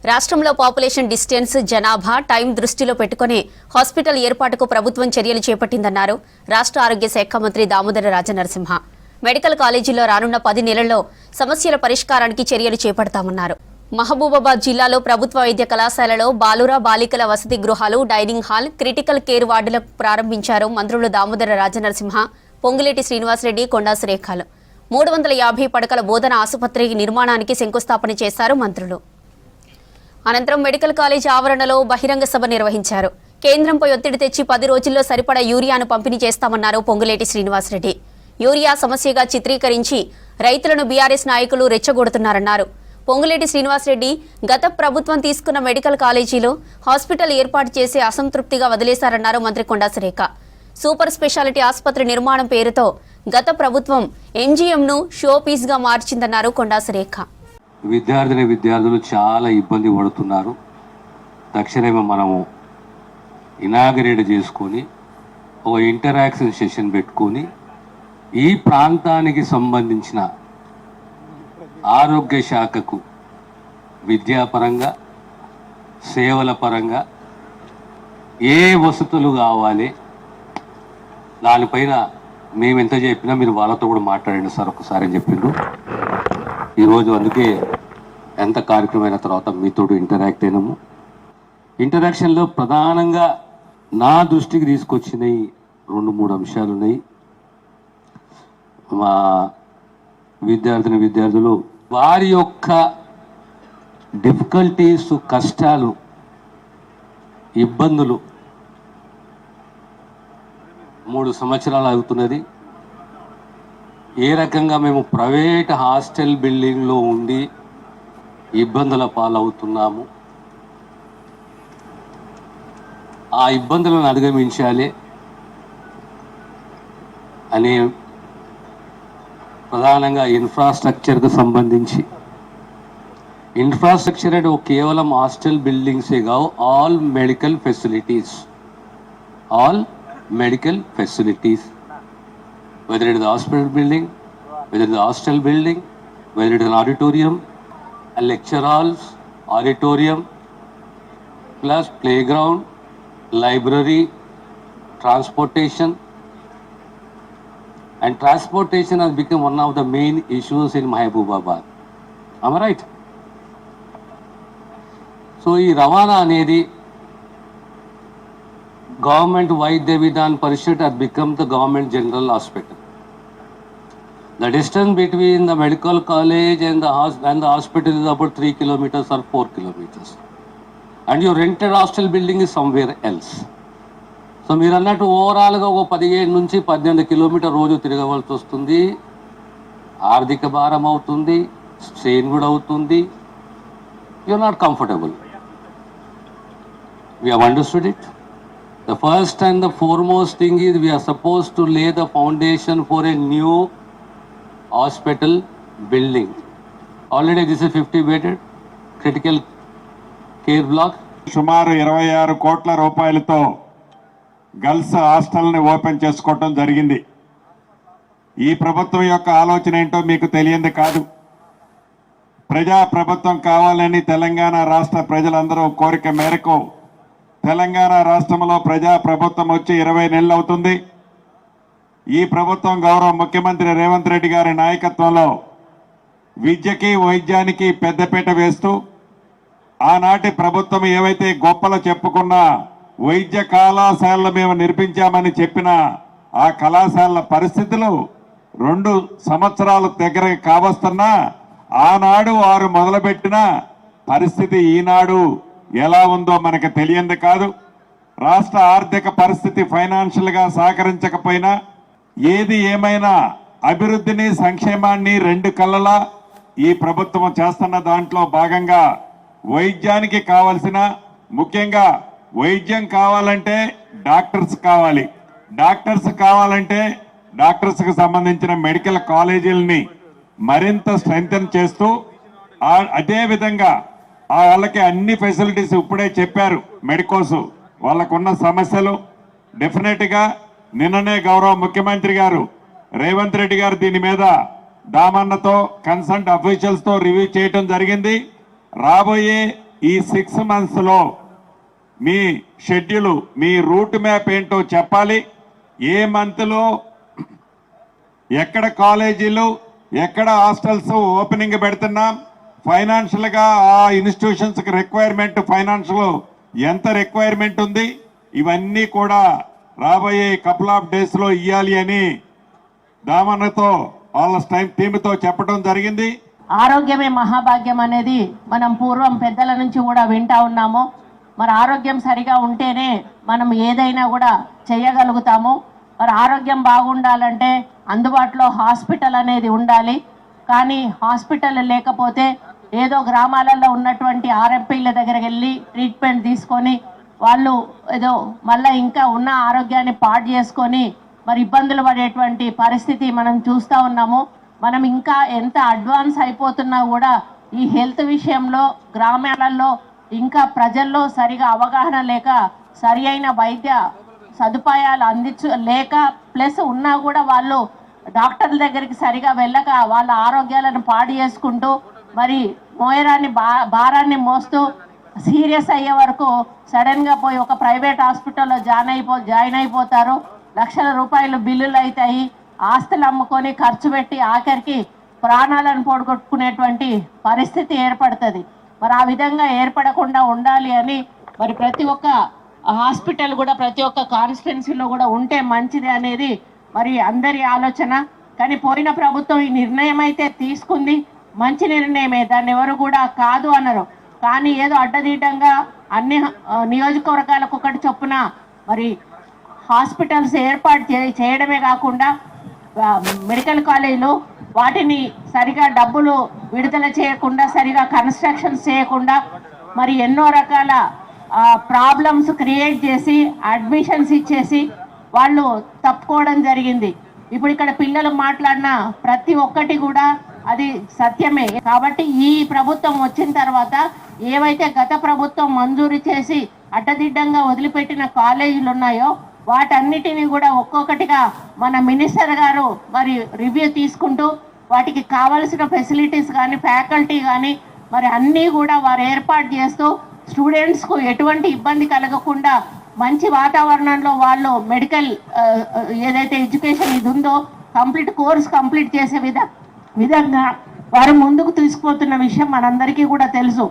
రాష్ట్రంలో population distance జనాభా time దృష్టిలో పెట్టుకుని హాస్పిటల్ ఏర్పాటుకు ప్రభుత్వం చర్యలు చేపట్టిందన్నారు రాష్ట్ర ఆరోగ్య శాఖ మంత్రి దామోదర రాజనరసింహ. మెడికల్ కాలేజీల్లో రానున్న 10 నెలల్లో సమస్యల పరిష్కారానికి చర్యలు చేపడతామన్నారు. మహబూబాబాద్ జిల్లాలో ప్రభుత్వ వైద్య కళాశాలలో బాలుర బాలికల వసతి గృహాలు, డైనింగ్ హాల్, క్రిటికల్ కేర్ వార్డులకు ప్రారంభించారు మంత్రులు దామోదర రాజనరసింహ, పొంగులేటి శ్రీనివాసరెడ్డి, కొండా సురేఖలు. 350 పడకల బోధన ఆసుపత్రి నిర్మాణానికి శంకుస్థాపన చేశారు మంత్రులు. అనంతరం మెడికల్ కాలేజీ ఆవరణలో బహిరంగ సభ నిర్వహించారు. కేంద్రంపై ఒత్తిడి తెచ్చి 10 రోజుల్లో సరిపడా యూరియాను పంపిణీ చేస్తామన్నారు పొంగులేటి శ్రీనివాసరెడ్డి. యూరియా సమస్యగా చిత్రీకరించి రైతులను బీఆర్ఎస్ నాయకులు రెచ్చగొడుతున్నారన్నారు. పొంగులేటి శ్రీనివాసరెడ్డి గత ప్రభుత్వం తీసుకున్న మెడికల్ కాలేజీలో హాస్పిటల్ ఏర్పాటు చేసి అసంతృప్తిగా వదిలేశారన్నారు మంత్రి కొండా సురేఖ. సూపర్ స్పెషాలిటీ ఆసుపత్రి నిర్మాణం పేరుతో గత ప్రభుత్వం ఎంజీఎంను షో పీస్గా మార్చిందన్నారు కొండా సురేఖ. విద్యార్థులు చాలా ఇబ్బంది పడుతున్నారు. తక్షణమే మనము ఇనాగరేట్ చేసుకొని ఒక ఇంటరాక్షన్ సెషన్ పెట్టుకొని ఈ ప్రాంతానికి సంబంధించిన ఆరోగ్య శాఖకు విద్యాపరంగా సేవల పరంగా ఏ వసతులు కావాలి దానిపైన మేము ఎంత చెప్పినా మీరు వాళ్ళతో కూడా మాట్లాడండి సార్ ఒకసారి అని చెప్పిండ్రు. ఈరోజు అందుకే ఎంత కార్యక్రమం అయిన తర్వాత మీతో ఇంటరాక్ట్ అయినాము. ఇంటరాక్షన్లో ప్రధానంగా నా దృష్టికి తీసుకొచ్చినవి 2-3 అంశాలు ఉన్నాయి. మా విద్యార్థులు వారి యొక్క డిఫికల్టీస్, కష్టాలు, ఇబ్బందులు 3 సంవత్సరాలు అవుతున్నది. ఏ రకంగా మేము ప్రైవేట్ హాస్టల్ బిల్డింగ్లో ఉండి ఇబ్బందుల పాలవుతున్నాము, ఆ ఇబ్బందులను అధిగమించాలి అనే ప్రధానంగా ఇన్ఫ్రాస్ట్రక్చర్కు సంబంధించి ఇన్ఫ్రాస్ట్రక్చర్ అంటే కేవలం హాస్టల్ బిల్డింగ్సే కావు, all medical facilities, whether it is the hospital building, whether it is the hostel building, whether it is an auditorium, a lecture halls, auditorium, plus playground, library, transportation. And transportation has become one of the main issues in Mahbubabad. Am I right? So, ఈ రవాణా అనేది Government Vaidya Vidhan Parishad has become the government general hospital. The distance between the medical college and the hospital is about 3 kilometers or 4 kilometers. And your rented hostel building is somewhere else. So మీరు అన్నట్టు ఓవరాల్గా ఒక 17 నుంచి 18 kilometre రోజు తిరగవలసి వస్తుంది. ఆర్థిక భారం అవుతుంది, స్ట్రెయిన్ కూడా అవుతుంది. You are not comfortable. We have understood it. The first and the foremost thing is we are supposed to lay the foundation for a new hospital building. Already this is 50 bedded critical care block. సుమారు 26 కోట్ల రూపాయలతో girls హాస్టల్ని open చేసుకోవటం జరిగింది. ఈ ప్రభుత్వం యొక్క ఆలోచన ఏంటో మీకు తెలియంది కాదు. ప్రజా ప్రభుత్వం కావాలని తెలంగాణ రాష్ట్ర ప్రజలందరూ కోరిక మేరకు తెలంగాణ రాష్ట్రంలో ప్రజా ప్రభుత్వం వచ్చి 20 నెలలు అవుతుంది. ఈ ప్రభుత్వం గౌరవ ముఖ్యమంత్రి రేవంత్ రెడ్డి గారి నాయకత్వంలో విద్యకి, వైద్యానికి పెద్దపీట వేస్తూ ఆనాటి ప్రభుత్వం ఏవైతే గొప్పలు చెప్పుకున్న వైద్య కళాశాలలు మేము నిర్మించామని చెప్పిన ఆ కళాశాలల పరిస్థితులు 2 సంవత్సరాల దగ్గర కావస్తున్నా ఆనాడు వారు మొదలుపెట్టిన పరిస్థితి ఈనాడు ఎలా ఉందో మనకు తెలియంది కాదు. రాష్ట్ర ఆర్థిక పరిస్థితి ఫైనాన్షియల్గా సహకరించకపోయినా ఏది ఏమైనా అభివృద్ధిని, సంక్షేమాన్ని 2 కళ్ళలా ఈ ప్రభుత్వం చేస్తున్న దాంట్లో భాగంగా వైద్యానికి కావలసిన, ముఖ్యంగా వైద్యం కావాలంటే డాక్టర్స్ కావాలి, డాక్టర్స్ కావాలంటే డాక్టర్స్కి సంబంధించిన మెడికల్ కాలేజీలని మరింత స్ట్రెంగ్తన్ చేస్తూ అదేవిధంగా వాళ్ళకి అన్ని ఫెసిలిటీస్ ఇప్పుడే చెప్పారు. మెడికోస్ వాళ్ళకున్న సమస్యలు డెఫినెట్గా నిన్ననే గౌరవ ముఖ్యమంత్రి గారు రేవంత్ రెడ్డి గారు దీని మీద దామన్నతో కన్సర్న్ అఫీషియల్స్తో రివ్యూ చేయటం జరిగింది. రాబోయే ఈ 6 monthsలో మీ షెడ్యూల్, మీ రూట్ మ్యాప్ ఏంటో చెప్పాలి. ఏ మంత్లో ఎక్కడ కాలేజీలు, ఎక్కడ హాస్టల్స్ ఓపెనింగ్ పెడుతున్నాం, ఫైనాన్షియల్గా ఆ ఇన్స్టిట్యూషన్స్కి రిక్వైర్మెంట్, ఫైనాన్షియల్ ఎంత రిక్వైర్మెంట్ ఉంది, ఇవన్నీ కూడా రాబోయే కపుల్ ఆఫ్ డేస్లో ఇవ్వాలి అని దామన్నతో వాళ్ళ టీమ్తో చెప్పడం జరిగింది. ఆరోగ్యమే మహాభాగ్యం అనేది మనం పూర్వం పెద్దల నుంచి కూడా వింటా ఉన్నాము. మరి ఆరోగ్యం సరిగా ఉంటేనే మనం ఏదైనా కూడా చేయగలుగుతాము. మరి ఆరోగ్యం బాగుండాలంటే అందుబాటులో హాస్పిటల్ అనేది ఉండాలి. కానీ హాస్పిటల్ లేకపోతే ఏదో గ్రామాలలో ఉన్నటువంటి ఆర్ఎంపీల దగ్గరికి వెళ్ళి ట్రీట్మెంట్ తీసుకొని వాళ్ళు ఏదో మళ్ళీ ఇంకా ఉన్న ఆరోగ్యాన్ని పాడు చేసుకొని మరి ఇబ్బందులు పడేటువంటి పరిస్థితి మనం చూస్తూ ఉన్నాము. మనం ఇంకా ఎంత అడ్వాన్స్ అయిపోతున్నా కూడా ఈ హెల్త్ విషయంలో గ్రామాలలో ఇంకా ప్రజల్లో సరిగా అవగాహన లేక సరి అయిన వైద్య సదుపాయాలు లేక ప్లస్ ఉన్నా కూడా వాళ్ళు డాక్టర్ల దగ్గరికి సరిగా వెళ్ళక వాళ్ళ ఆరోగ్యాలను పాడు చేసుకుంటూ మరి మోయరాన్ని భారాన్ని మోస్తూ సీరియస్ అయ్యే వరకు సడన్గా పోయి ఒక ప్రైవేట్ హాస్పిటల్లో జాయిన్ అయిపోతారు. లక్షల రూపాయలు బిల్లులు అవుతాయి. ఆస్తులు అమ్ముకొని ఖర్చు పెట్టి ఆఖరికి ప్రాణాలను పోగొట్టుకునేటువంటి పరిస్థితి ఏర్పడుతుంది. మరి ఆ విధంగా ఏర్పడకుండా ఉండాలి అని మరి ప్రతి ఒక్క హాస్పిటల్ కూడా ప్రతి ఒక్క కాన్స్టిట్యున్సీలో కూడా ఉంటే మంచిది అనేది మరి అందరి ఆలోచన. కానీ పోయిన ప్రభుత్వం ఈ నిర్ణయం అయితే తీసుకుంది, మంచి నిర్ణయమే, దాన్ని ఎవరు కూడా కాదు అన్నారు. కానీ ఏదో అడ్డదిడ్డంగా అన్ని నియోజకవర్గాలకు ఒకటి చొప్పున మరి హాస్పిటల్స్ ఏర్పాటు చేయడమే కాకుండా మెడికల్ కాలేజీలు వాటిని సరిగా డబ్బులు విడుదల చేయకుండా, సరిగా కన్స్ట్రక్షన్స్ చేయకుండా మరి ఎన్నో రకాల ప్రాబ్లమ్స్ క్రియేట్ చేసి అడ్మిషన్స్ ఇచ్చేసి వాళ్ళు తప్పుకోవడం జరిగింది. ఇప్పుడు ఇక్కడ పిల్లలు మాట్లాడిన ప్రతి ఒక్కటి కూడా అది సత్యమే. కాబట్టి ఈ ప్రభుత్వం వచ్చిన తర్వాత ఏవైతే గత ప్రభుత్వం మంజూరు చేసి అడ్డదిడ్డంగా వదిలిపెట్టిన కాలేజీలు ఉన్నాయో వాటన్నిటినీ కూడా ఒక్కొక్కటిగా మన మినిస్టర్ గారు మరి రివ్యూ తీసుకుంటూ వాటికి కావలసిన ఫెసిలిటీస్ కానీ ఫ్యాకల్టీ కానీ మరి అన్నీ కూడా వారు ఏర్పాటు చేస్తూ స్టూడెంట్స్కు ఎటువంటి ఇబ్బంది కలగకుండా మంచి వాతావరణంలో వాళ్ళు మెడికల్ ఏదైతే ఎడ్యుకేషన్ ఇది ఉందో కోర్స్ కంప్లీట్ చేసే విధంగా వారు ముందుకు తీసుకుపోతున్న విషయం మనందరికీ కూడా తెలుసు.